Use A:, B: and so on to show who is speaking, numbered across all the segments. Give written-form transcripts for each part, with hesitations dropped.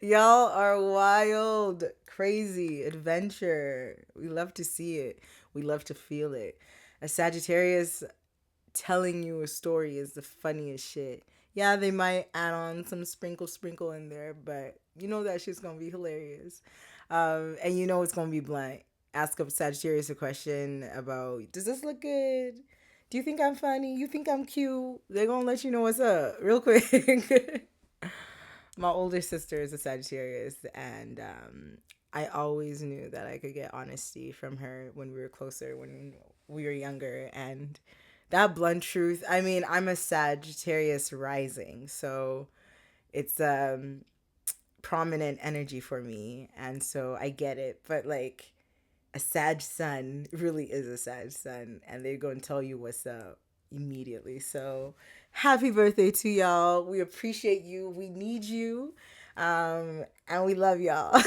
A: Y'all are wild, crazy, adventure. We love to see it. We love to feel it. A Sagittarius telling you a story is the funniest shit. Yeah, they might add on some sprinkle in there, but you know that shit's gonna be hilarious. And you know it's gonna be blunt. Ask a Sagittarius a question about, does this look good? Do you think I'm funny? You think I'm cute? They're gonna let you know what's up real quick. My older sister is a Sagittarius, and I always knew that I could get honesty from her when we were closer, when we were younger. And that blunt truth, I mean, I'm a Sagittarius rising, so it's prominent energy for me. And so I get it. But like, a Sag sun really is a Sag sun, and they're going to tell you what's up immediately. So happy birthday to y'all. We appreciate you. We need you. And we love y'all.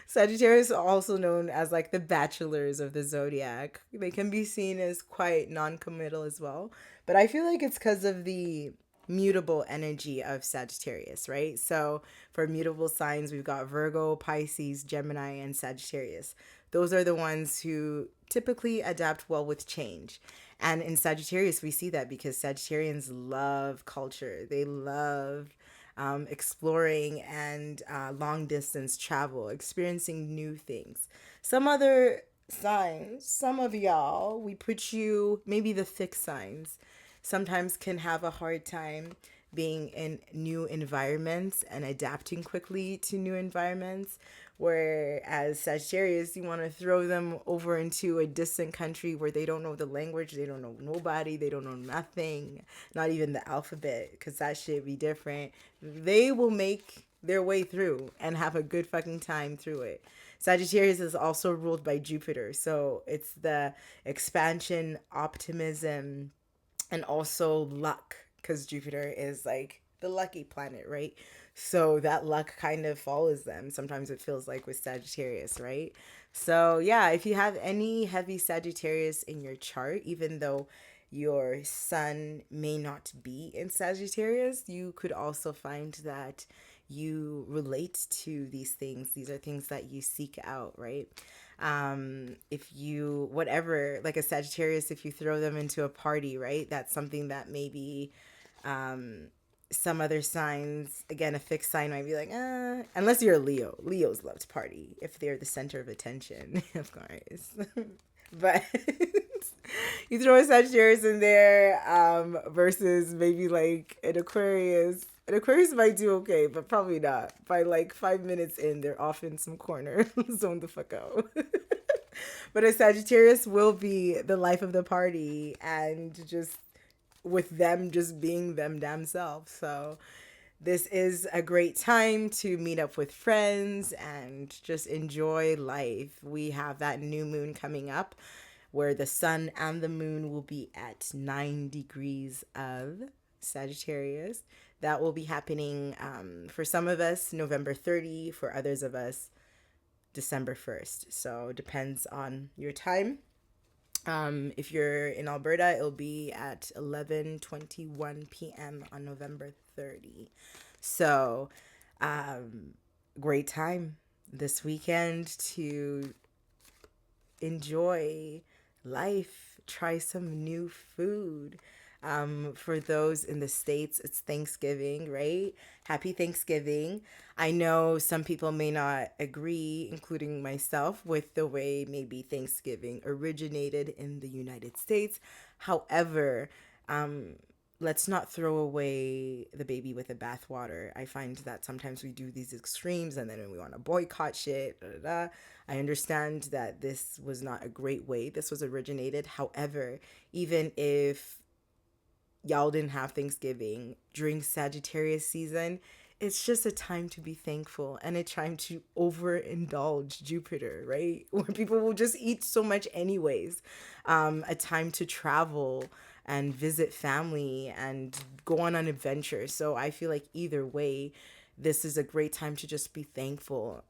A: Sagittarius are also known as like the bachelors of the zodiac. They can be seen as quite non-committal as well. But I feel like it's because of the mutable energy of Sagittarius, right? So for mutable signs, we've got Virgo, Pisces, Gemini, and Sagittarius. Those are the ones who typically adapt well with change. And in Sagittarius, we see that because Sagittarians love culture. They love exploring and long distance travel, experiencing new things. Some other signs, some of y'all, we put you, maybe the fixed signs, sometimes can have a hard time being in new environments and adapting quickly to new environments. Whereas Sagittarius, you want to throw them over into a distant country where they don't know the language, they don't know nobody, they don't know nothing, not even the alphabet, because that shit be different. They will make their way through and have a good fucking time through it. Sagittarius is also ruled by Jupiter, so it's the expansion, optimism, and also luck, because Jupiter is like the lucky planet, right? So that luck kind of follows them. Sometimes it feels like with Sagittarius, right? So yeah, if you have any heavy Sagittarius in your chart, even though your sun may not be in Sagittarius, you could also find that you relate to these things. These are things that you seek out, right? If you, whatever, like a Sagittarius, if you throw them into a party, right? That's something that maybe some other signs, again, a fixed sign might be like, unless you're a Leo. Leos love to party if they're the center of attention, of course. But you throw a Sagittarius in there versus maybe like an Aquarius. An Aquarius might do okay, but probably not. By like 5 minutes in, they're off in some corner, zone the fuck out. But a Sagittarius will be the life of the party and just with them just being them damn self. So this is a great time to meet up with friends and just enjoy life. We have that new moon coming up where the sun and the moon will be at 9 degrees of Sagittarius. That will be happening for some of us November 30, for others of us December 1st. So depends on your time. If you're in Alberta, it'll be at 11:21 p.m. on November 30. So, great time this weekend to enjoy life, try some new food. For those in the States, it's Thanksgiving, right? Happy Thanksgiving. I know some people may not agree, including myself, with the way maybe Thanksgiving originated in the United States. However, let's not throw away the baby with the bathwater. I find that sometimes we do these extremes and then we want to boycott shit. Da, da, da. I understand that this was not a great way this was originated. However, even if y'all didn't have Thanksgiving during Sagittarius season, it's just a time to be thankful and a time to overindulge Jupiter, right? Where people will just eat so much anyways. A time to travel and visit family and go on an adventure. So I feel like either way, this is a great time to just be thankful.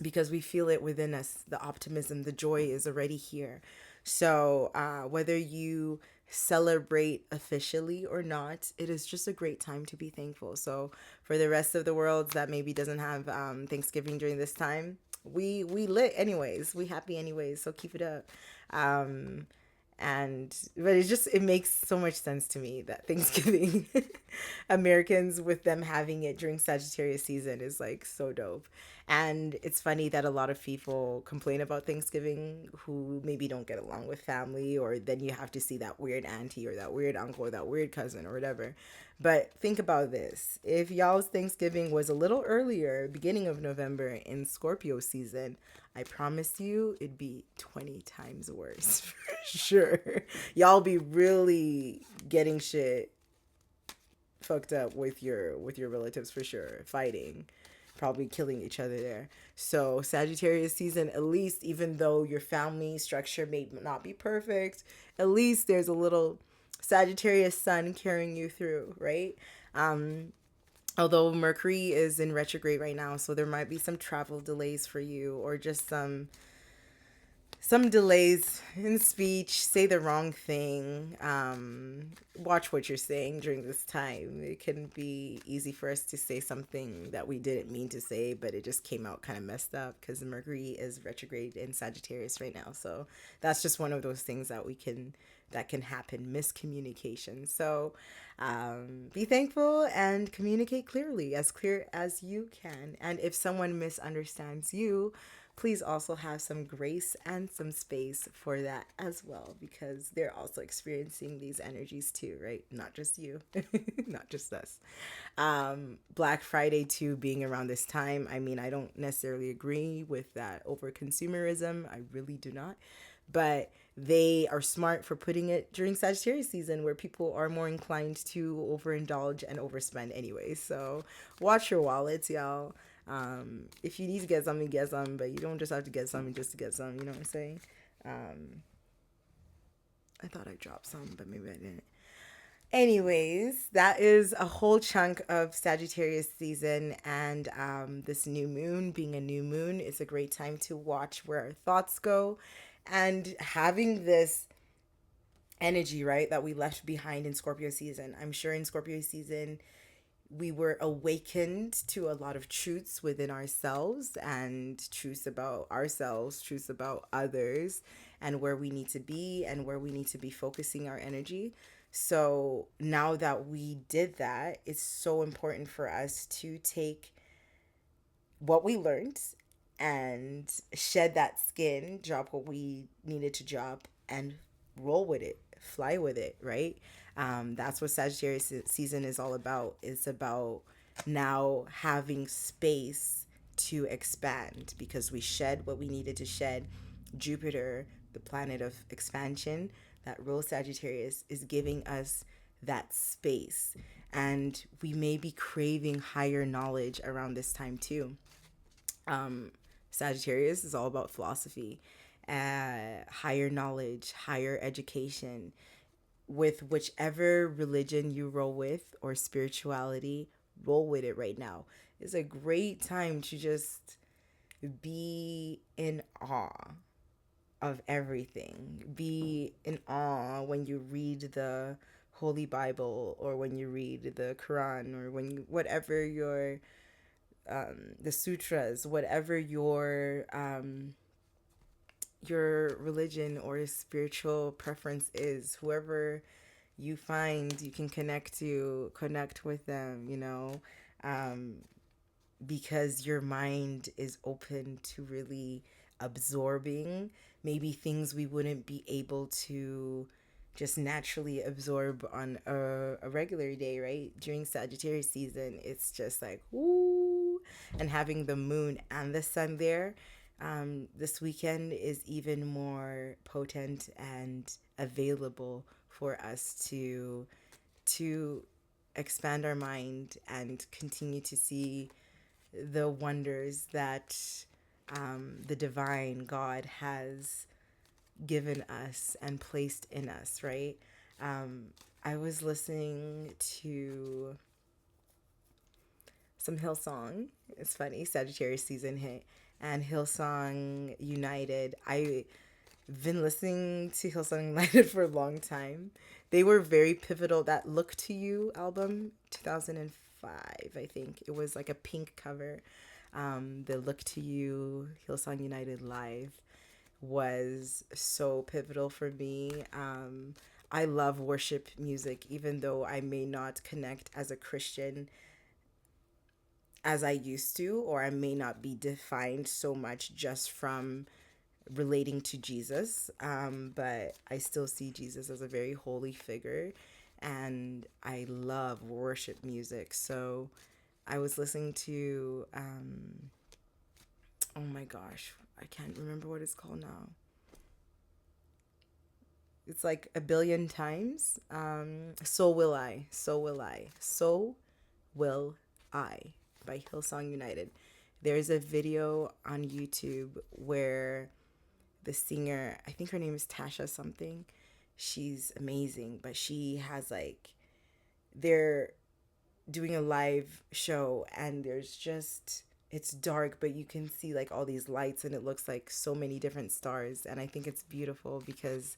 A: Because we feel it within us. The optimism, the joy is already here. So whether you celebrate officially or not, it is just a great time to be thankful. So for the rest of the world that maybe doesn't have Thanksgiving during this time, we lit anyways. We happy anyways. So keep it up. Um, and but it makes so much sense to me that Thanksgiving Americans with them having it during Sagittarius season is like so dope. And it's funny that a lot of people complain about Thanksgiving who maybe don't get along with family, or then you have to see that weird auntie or that weird uncle or that weird cousin or whatever. But think about this. If y'all's Thanksgiving was a little earlier, beginning of November in Scorpio season, I promise you it'd be 20 times worse for sure. Y'all be really getting shit fucked up with your relatives for sure, fighting, probably killing each other there. So Sagittarius season, at least, even though your family structure may not be perfect, at least there's a little Sagittarius sun carrying you through, right? Although Mercury is in retrograde right now, so there might be some travel delays for you, or just some delays in speech, say the wrong thing. Watch what you're saying during this time. It can be easy for us to say something that we didn't mean to say, but it just came out kind of messed up because Mercury is retrograde in Sagittarius right now. So that's just one of those things that can happen, miscommunication. So be thankful and communicate clear as you can. And if someone misunderstands you, please also have some grace and some space for that as well, because they're also experiencing these energies too, right? Not just you, not just us. Black Friday too being around this time. I mean, I don't necessarily agree with that over consumerism. I really do not. But they are smart for putting it during Sagittarius season where people are more inclined to overindulge and overspend anyway. So watch your wallets, y'all. If you need to get some, but you don't just have to get something just to get some, you know what I'm saying? I thought I dropped some, but maybe I didn't. Anyways, that is a whole chunk of Sagittarius season, and this new moon being a new moon is a great time to watch where our thoughts go, and having this energy, right, that we left behind in Scorpio season. I'm sure in Scorpio season, we were awakened to a lot of truths within ourselves, and truths about others, and where we need to be and where we need to be focusing our energy. So now that we did that, it's so important for us to take what we learned and shed that skin, drop what we needed to drop, and roll with it, fly with it, right? That's what Sagittarius season is all about. It's about now having space to expand because we shed what we needed to shed. Jupiter, the planet of expansion that rules Sagittarius, is giving us that space. And we may be craving higher knowledge around this time too. Sagittarius is all about philosophy, higher knowledge, higher education, with whichever religion you roll with or spirituality, roll with it right now. It's a great time to just be in awe of everything. Be in awe when you read the Holy Bible, or when you read the Quran, or when you, whatever your the sutras, whatever your religion or spiritual preference is, whoever you find you can connect with them, um, because your mind is open to really absorbing maybe things we wouldn't be able to just naturally absorb on a regular day, right? During Sagittarius season, it's just like, woo. And having the moon and the sun there, this weekend is even more potent and available for us to expand our mind and continue to see the wonders that the divine God has given us and placed in us, right? I was listening to some Hillsong. It's funny, Sagittarius season hit, and Hillsong United. been listening to Hillsong United for a long time. They were very pivotal. That Look to You album, 2005, I think. It was like a pink cover. The Look to You Hillsong United Live was so pivotal for me. I love worship music, even though I may not connect as a Christian as I used to, or I may not be defined so much just from relating to Jesus. But I still see Jesus as a very holy figure, and I love worship music. So I was listening to, oh my gosh, I can't remember what it's called now. It's like a billion times. So Will I. So Will I. So Will I by Hillsong United. There's a video on YouTube where the singer, I think her name is Tasha something. She's amazing, but she has like, they're doing a live show and there's just, it's dark, but you can see like all these lights and it looks like so many different stars. And I think it's beautiful because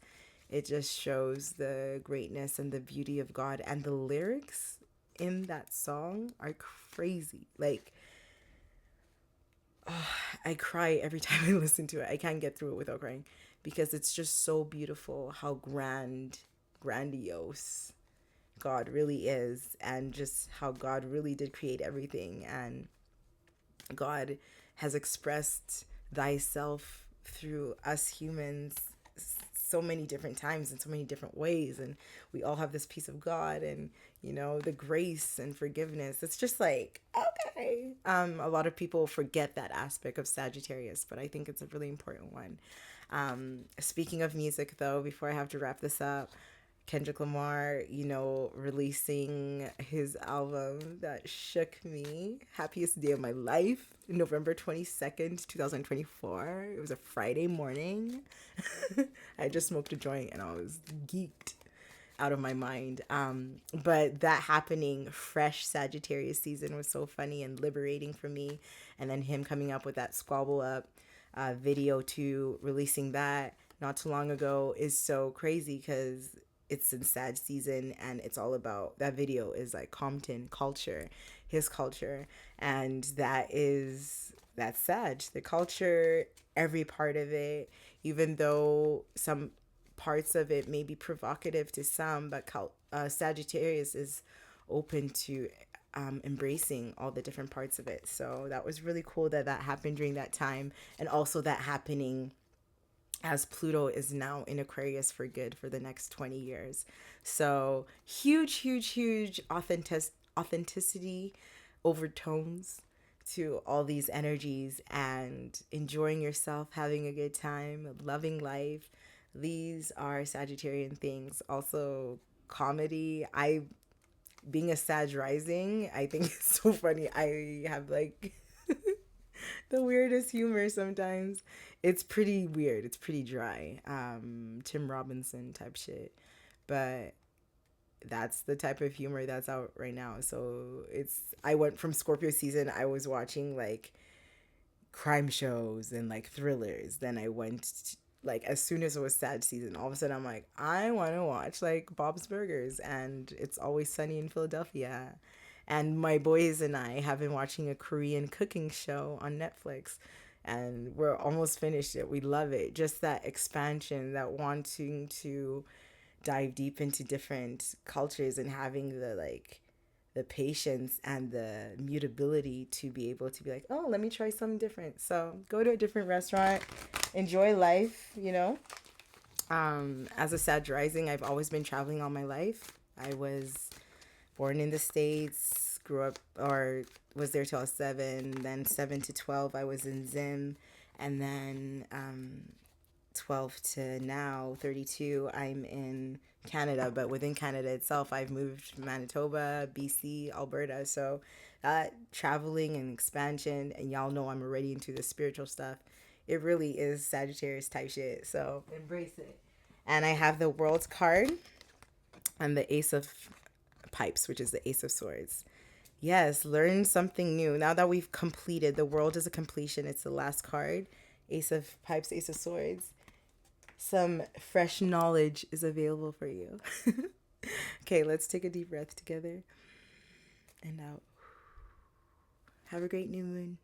A: it just shows the greatness and the beauty of God. And the lyrics in that song are crazy. Like, oh, I cry every time I listen to it. I can't get through it without crying because it's just so beautiful how grandiose God really is, and just how God really did create everything. And God has expressed thyself through us humans so many different times in so many different ways, and we all have this piece of God, and the grace and forgiveness. It's just like, okay, a lot of people forget that aspect of Sagittarius, but I think it's a really important one. Speaking of music though, before I have to wrap this up, Kendrick Lamar, releasing his album that shook me. Happiest day of my life, November 22nd, 2024. It was a Friday morning. I just smoked a joint and I was geeked out of my mind. But that happening, fresh Sagittarius season was so funny and liberating for me. And then him coming up with that Squabble Up video to releasing that not too long ago is so crazy because it's in Sag season and it's all about, that video is like Compton culture, his culture, and that's Sag, the culture, every part of it, even though some parts of it may be provocative to some, but Sagittarius is open to embracing all the different parts of it. So that was really cool that happened during that time, and also that happening as Pluto is now in Aquarius for good for the next 20 years. So huge authenticity overtones to all these energies, and enjoying yourself, having a good time, loving life. These are Sagittarian things. Also, comedy. Being a Sag rising, I think it's so funny. I have like the weirdest humor sometimes. It's pretty weird. It's pretty dry. Tim Robinson type shit. But that's the type of humor that's out right now. So I went from Scorpio season, I was watching like crime shows and like thrillers. Then I went like, as soon as it was Sag season, all of a sudden I'm like, I want to watch like Bob's Burgers and It's Always Sunny in Philadelphia. And my boys and I have been watching a Korean cooking show on Netflix, and we're almost finished it. We love it. Just that expansion, that wanting to dive deep into different cultures and having the patience and the mutability to be able to be like, oh, let me try something different. So go to a different restaurant, enjoy life. As a Sag rising, I've always been traveling all my life. I was born in the States, grew up, or was there till I was 7. Then 7 to 12, I was in Zim. And then 12 to now, 32, I'm in Canada. But within Canada itself, I've moved to Manitoba, BC, Alberta. So that traveling and expansion, and y'all know I'm already into the spiritual stuff. It really is Sagittarius type shit. So embrace it. And I have the World's card and the Ace of Pipes, which is the Ace of Swords. Yes, learn something new. Now that we've completed, the world is a completion. It's the last card. Ace of Pipes, Ace of Swords. some fresh knowledge is available for you. Okay, let's take a deep breath together and out. Have a great new moon.